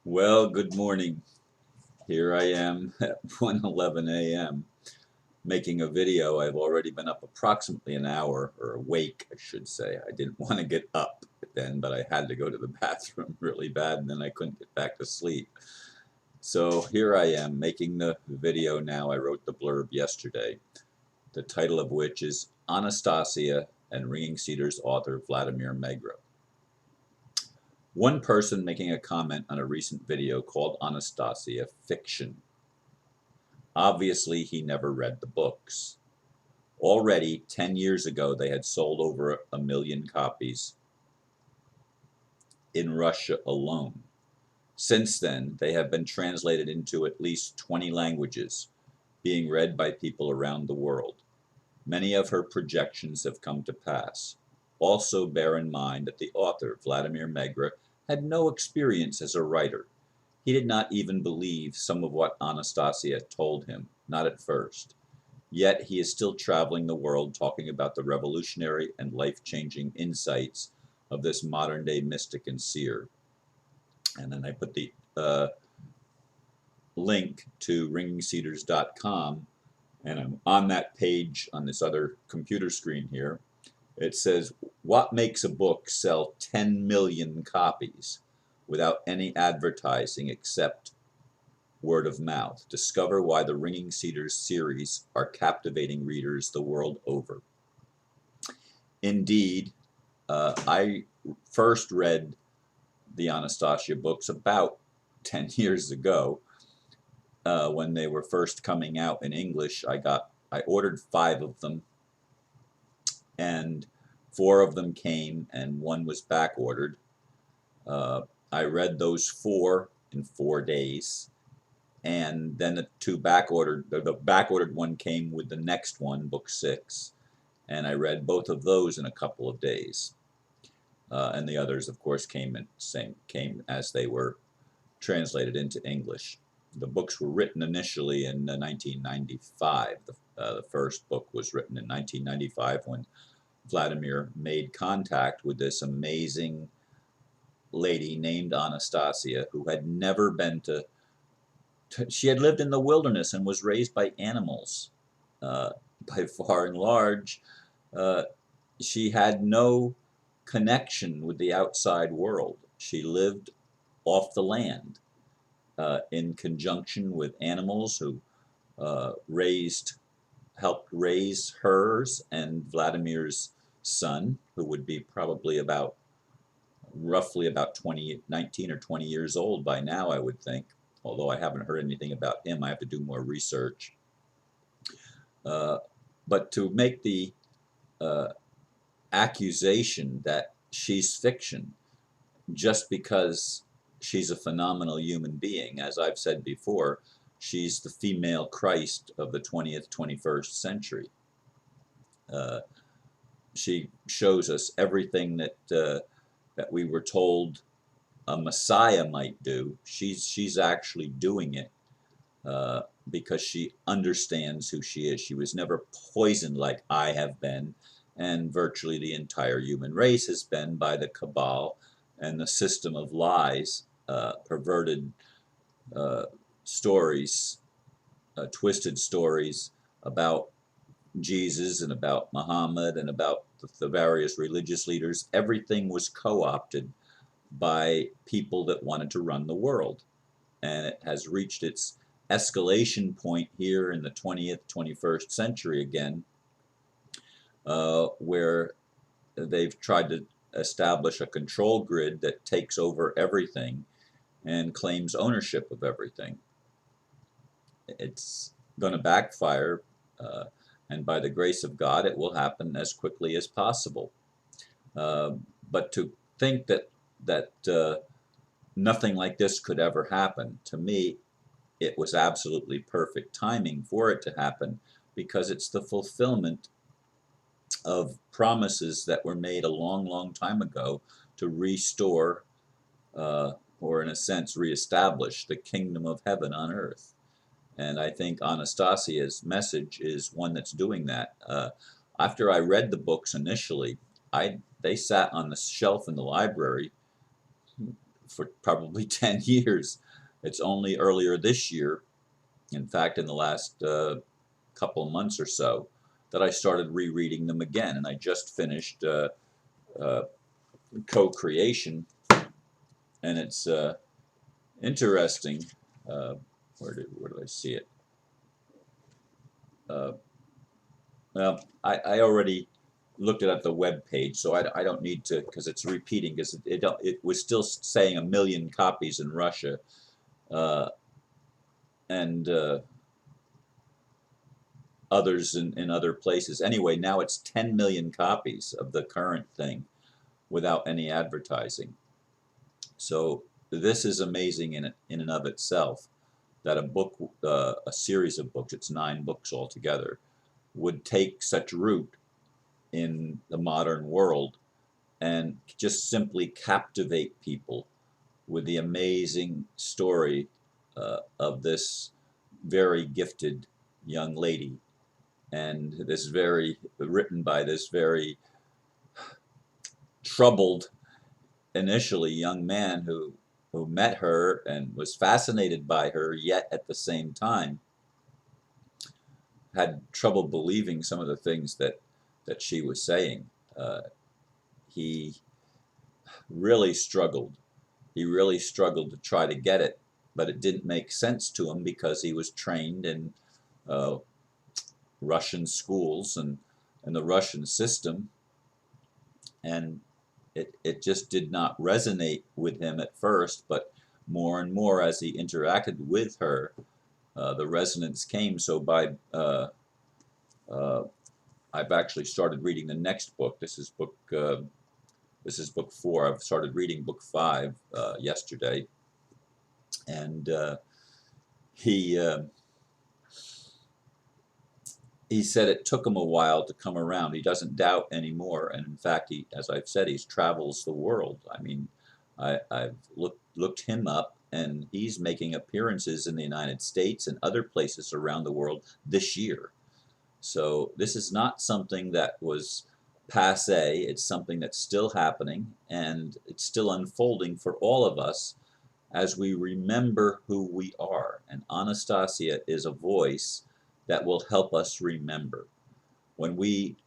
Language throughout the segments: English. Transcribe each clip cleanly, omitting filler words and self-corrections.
Well, good morning. Here I am at 1:11 a.m. making a video. I've already been up approximately an hour, or awake, I should say. I didn't want to get up then, but I had to go to the bathroom really bad, and then I couldn't get back to sleep. So here I am making the video now. I wrote the blurb yesterday, the title of which is Anastasia and Ringing Cedars author Vladimir Megra. One person making a comment on a recent video called Anastasia fiction. Obviously, he never read the books. Already, 10 years ago, they had sold over 1 million copies in Russia alone. Since then, they have been translated into at least 20 languages, being read by people around the world. Many of her projections have come to pass. Also bear in mind that the author, Vladimir Megra, had no experience as a writer. He did not even believe some of what Anastasia told him, not at first. Yet he is still traveling the world talking about the revolutionary and life-changing insights of this modern-day mystic and seer. And then I put the link to ringingcedars.com, and I'm on that page on this other computer screen here. It says, what makes a book sell 10 million copies without any advertising except word of mouth? Discover why the Ringing Cedars series are captivating readers the world over. Indeed, I first read the Anastasia books about 10 years ago when they were first coming out in English. I ordered 5 of them, and 4 of them came and 1 was back ordered. I read those 4 in 4 days, and then the back ordered one came with the next one, book 6, and I read both of those in a couple of days. And the others, of course, came as they were translated into English. The books were written initially in 1995. The first book was written in 1995 when Vladimir made contact with this amazing lady named Anastasia, who had never been she had lived in the wilderness and was raised by animals. By far and large, she had no connection with the outside world. She lived off the land in conjunction with animals who helped raise hers and Vladimir's son, who would be probably roughly about 19 or 20 years old by now, I would think. Although I haven't heard anything about him, I have to do more research. But to make the accusation that she's fiction just because she's a phenomenal human being, as I've said before, she's the female Christ of the 20th, 21st century. She shows us everything that we were told a Messiah might do. She's actually doing it because she understands who she is. She was never poisoned like I have been, and virtually the entire human race has been, by the cabal and the system of lies, perverted stories, twisted stories about Jesus and about Muhammad and about the various religious leaders. Everything was co-opted by people that wanted to run the world. And it has reached its escalation point here in the 20th, 21st century again, where they've tried to establish a control grid that takes over everything and claims ownership of everything. It's going to backfire, and by the grace of God, it will happen as quickly as possible. But to think that nothing like this could ever happen, to me, it was absolutely perfect timing for it to happen, because it's the fulfillment of promises that were made a long, long time ago to restore, or in a sense reestablish, the kingdom of heaven on earth. And I think Anastasia's message is one that's doing that. After I read the books initially, they sat on the shelf in the library for probably 10 years. It's only earlier this year, in fact, in the last couple months or so, that I started rereading them again. And I just finished Co-Creation, and it's interesting. Where did I see it? Well, I already looked at the web page, so I don't need to, because it's repeating, because it was still saying 1 million copies in Russia, and others in other places. Anyway, now it's 10 million copies of the current thing without any advertising. So this is amazing in and of itself, that a book, a series of books, it's 9 books altogether, would take such root in the modern world and just simply captivate people with the amazing story of this very gifted young lady, and this written by this very troubled initially young man who met her and was fascinated by her, yet at the same time had trouble believing some of the things that she was saying. He really struggled. He really struggled to try to get it, but it didn't make sense to him because he was trained in Russian schools and the Russian system, and it just did not resonate with him at first, but more and more as he interacted with her, the resonance came. So by I've actually started reading the next book. This is book 4. I've started reading book 5 yesterday, and he said it took him a while to come around. He doesn't doubt anymore, and in fact, as I've said, he travels the world. I mean, I've looked him up, and he's making appearances in the United States and other places around the world this year. So this is not something that was passé. It's something that's still happening, and it's still unfolding for all of us as we remember who we are. And Anastasia is a voice that will help us remember. When we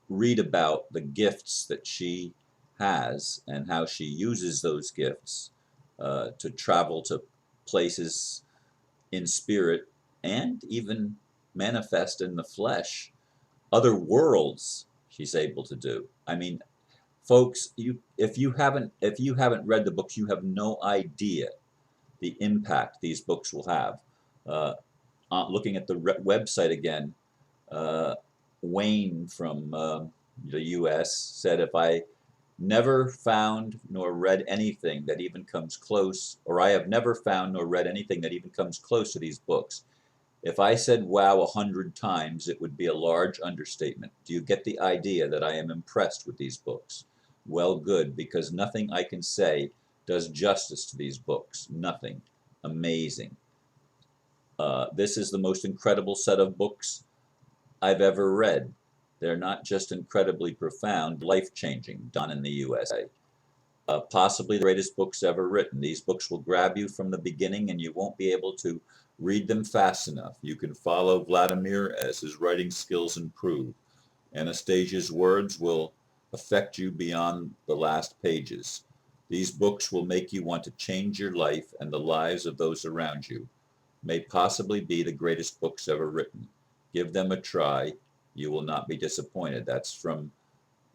read about the gifts that she has and how she uses those gifts to travel to places in spirit and even manifest in the flesh, other worlds she's able to do. I mean, folks, if you haven't read the books, you have no idea the impact these books will have. Looking at the website again, Wayne from the U.S. said, if I never found nor read anything that even comes close, or I have never found nor read anything that even comes close to these books. If I said wow 100 times, it would be a large understatement. Do you get the idea that I am impressed with these books? Well, good, because nothing I can say does justice to these books. Nothing. Amazing. This is the most incredible set of books I've ever read. They're not just incredibly profound, life-changing, done in the USA. Possibly the greatest books ever written. These books will grab you from the beginning, and you won't be able to read them fast enough. You can follow Vladimir as his writing skills improve. Anastasia's words will affect you beyond the last pages. These books will make you want to change your life and the lives of those around you. May possibly be the greatest books ever written. Give them a try. You will not be disappointed. That's from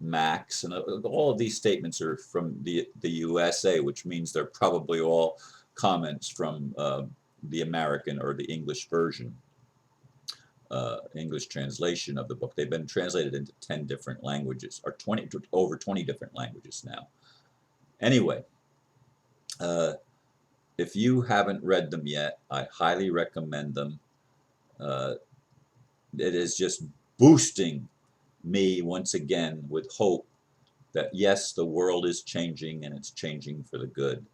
Max, and all of these statements are from the USA, which means they're probably all comments from the American or the English version, English translation of the book. They've been translated into 10 different languages, or over 20 different languages now. Anyway, if you haven't read them yet, I highly recommend them. It is just boosting me once again with hope that yes, the world is changing, and it's changing for the good.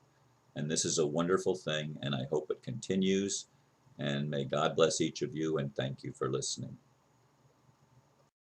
And this is a wonderful thing, and I hope it continues. And may God bless each of you, and thank you for listening.